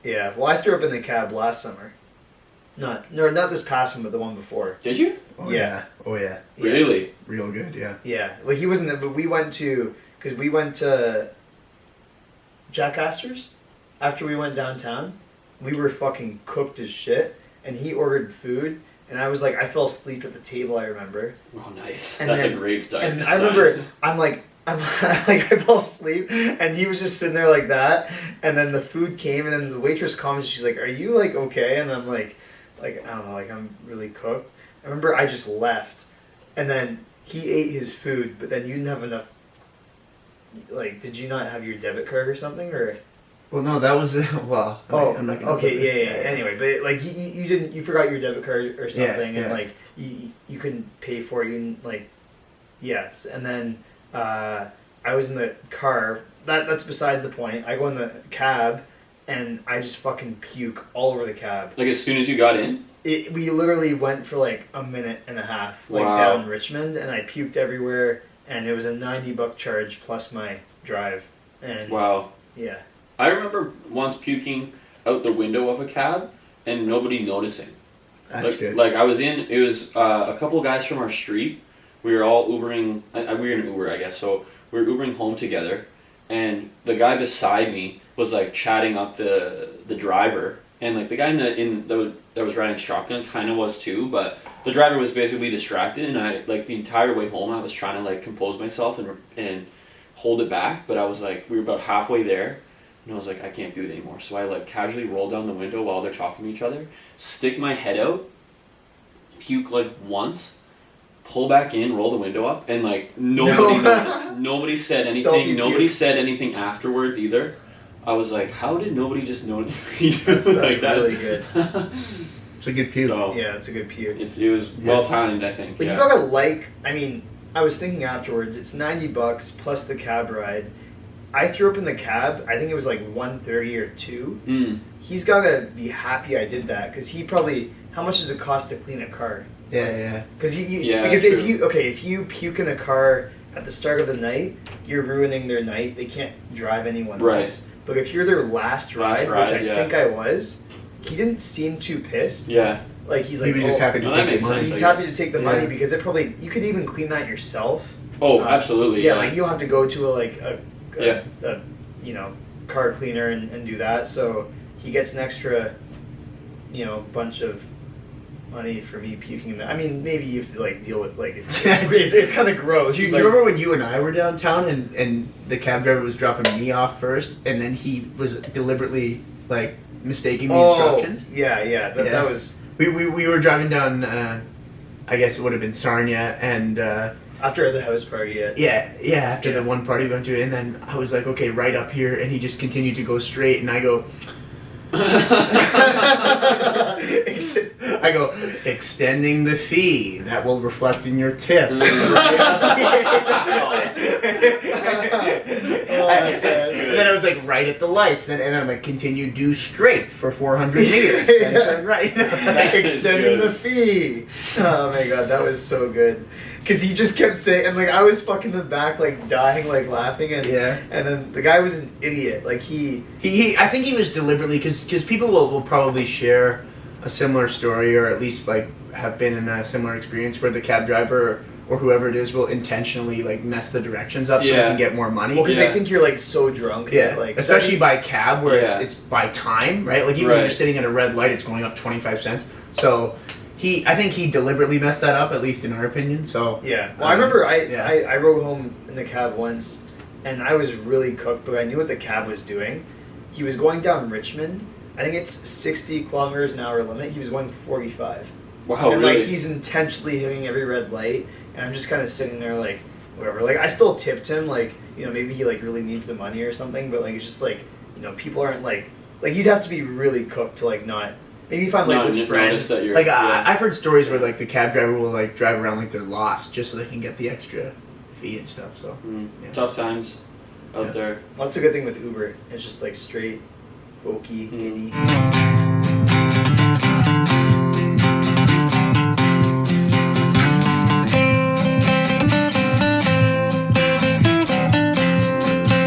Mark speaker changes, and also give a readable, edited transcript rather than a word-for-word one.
Speaker 1: Yeah. Well, I threw up in the cab last summer. Not this past one, but the one before.
Speaker 2: Did you?
Speaker 3: Oh,
Speaker 1: Yeah.
Speaker 3: Oh yeah.
Speaker 2: Really?
Speaker 3: Real good. Yeah.
Speaker 1: Yeah. Well, he wasn't there, but we went to Jack Astor's after we went downtown. We were fucking cooked as shit, and he ordered food, and I was like, I fell asleep at the table. I remember.
Speaker 2: Oh, nice.
Speaker 1: And
Speaker 2: That's
Speaker 1: then-
Speaker 2: a great start.
Speaker 1: And I remember, I'm like, I fell asleep, and he was just sitting there like that. And then the food came, and then the waitress comments. She's like, "Are you like okay?" And I'm like I don't know, like I'm really cooked. I remember I just left, and then he ate his food, but then you didn't have enough. Like, did you not have your debit card or something, or?
Speaker 3: Well, no, that was well. I'm not gonna
Speaker 1: okay, yeah. Anyway, but like you forgot your debit card or something, and like you couldn't pay for it. You didn't, like, yes, and then. I was in the car. That's besides the point. I go in the cab, and I just fucking puke all over the cab.
Speaker 2: Like as soon as you got in?
Speaker 1: We literally went for like a minute and a half, like
Speaker 2: Wow.
Speaker 1: down Richmond, and I puked everywhere. And it was a $90 charge plus my drive. And
Speaker 2: Wow.
Speaker 1: yeah.
Speaker 2: I remember once puking out the window of a cab and nobody noticing.
Speaker 3: That's good.
Speaker 2: Like I was in. It was a couple of guys from our street. We were all Ubering. We were in an Uber, I guess. So we were Ubering home together, and the guy beside me was like chatting up the driver, and like the guy that was riding shotgun kind of was too, but the driver was basically distracted, and I like the entire way home I was trying to like compose myself and hold it back, but I was like we were about halfway there, and I was like I can't do it anymore. So I like casually roll down the window while they're talking to each other, stick my head out, puke like once. Pull back in, roll the window up, and like nobody noticed. Nobody said anything.
Speaker 1: Stealthy
Speaker 2: Nobody
Speaker 1: puke.
Speaker 2: said anything afterwards either. I was like, how did nobody just notice?
Speaker 1: That's
Speaker 2: like that?
Speaker 1: really good.
Speaker 3: It's a good puke.
Speaker 2: So,
Speaker 1: Yeah, it's a good puke.
Speaker 2: it was well timed, I think.
Speaker 1: But
Speaker 2: yeah.
Speaker 1: you gotta I mean, I was thinking afterwards, it's $90 plus the cab ride. I threw up in the cab, I think it was like 1:30 or 2.
Speaker 2: Mm.
Speaker 1: He's gotta be happy I did that, because he probably, how much does it cost to clean a car?
Speaker 3: Yeah.
Speaker 1: Because
Speaker 2: Yeah,
Speaker 1: because
Speaker 2: true.
Speaker 1: if you puke in a car at the start of the night, you're ruining their night. They can't drive anyone
Speaker 2: Right.
Speaker 1: else. But if you're their last ride, which I
Speaker 2: yeah.
Speaker 1: think I was, he didn't seem too pissed.
Speaker 2: Yeah.
Speaker 1: Like he's
Speaker 3: He
Speaker 1: like,
Speaker 3: was just happy to
Speaker 2: No, that
Speaker 3: take the
Speaker 2: makes
Speaker 3: money.
Speaker 2: sense.
Speaker 1: he's
Speaker 2: like-
Speaker 1: happy to take the money because it probably you could even clean that yourself.
Speaker 2: Oh, absolutely.
Speaker 1: Yeah, like you don't have to go to a
Speaker 2: Yeah.
Speaker 1: car cleaner and do that. So he gets an extra, bunch of money for me puking. I mean, maybe you have to like deal with like it's kind of gross.
Speaker 3: Do you
Speaker 1: but-
Speaker 3: remember when you and I were downtown and the cab driver was dropping me off first, and then he was deliberately like mistaking the instructions?
Speaker 1: Yeah. That was
Speaker 3: We were driving down. I guess it would have been Sarnia, and
Speaker 1: after the house party.
Speaker 3: after the one party we went to, and then I was like, okay, right up here, and he just continued to go straight, and I go. I go, extending the fee that will reflect in your tip. And then I was like, right at the lights. And then I'm like, continue due straight for 400 meters. And turn right.
Speaker 1: Extending the fee. Oh my god, that was so good. Because he just kept saying, and like I was fucking in the back, like dying, like laughing, and and then the guy was an idiot. Like he
Speaker 3: I think he was deliberately, because people will probably share a similar story, or at least like have been in a similar experience where the cab driver or whoever it is will intentionally like mess the directions up so they can get more money.
Speaker 1: Well, because they think you're like so drunk.
Speaker 3: Yeah,
Speaker 1: that, like
Speaker 3: especially by cab where it's by time, right? Like even when you're sitting at a red light, it's going up 25 cents. So I think he deliberately messed that up, at least in our opinion. So
Speaker 1: yeah. Well, I remember I rode home in the cab once, and I was really cooked, but I knew what the cab was doing. He was going down Richmond. I think it's 60 kilometers an hour limit. He was going 45.
Speaker 2: Wow,
Speaker 1: and
Speaker 2: really?
Speaker 1: like he's intentionally hitting every red light, and I'm just kind of sitting there like whatever. Like I still tipped him, like maybe he like really needs the money or something, but like it's just like people aren't like you'd have to be really cooked to like not. Maybe if I'm like with friends,
Speaker 2: that you're,
Speaker 3: like I've heard stories where like the cab driver will like drive around like they're lost just so they can get the extra fee and stuff. So
Speaker 2: tough times out there.
Speaker 1: Well, that's a good thing with Uber. It's just like straight, folky, Guinea.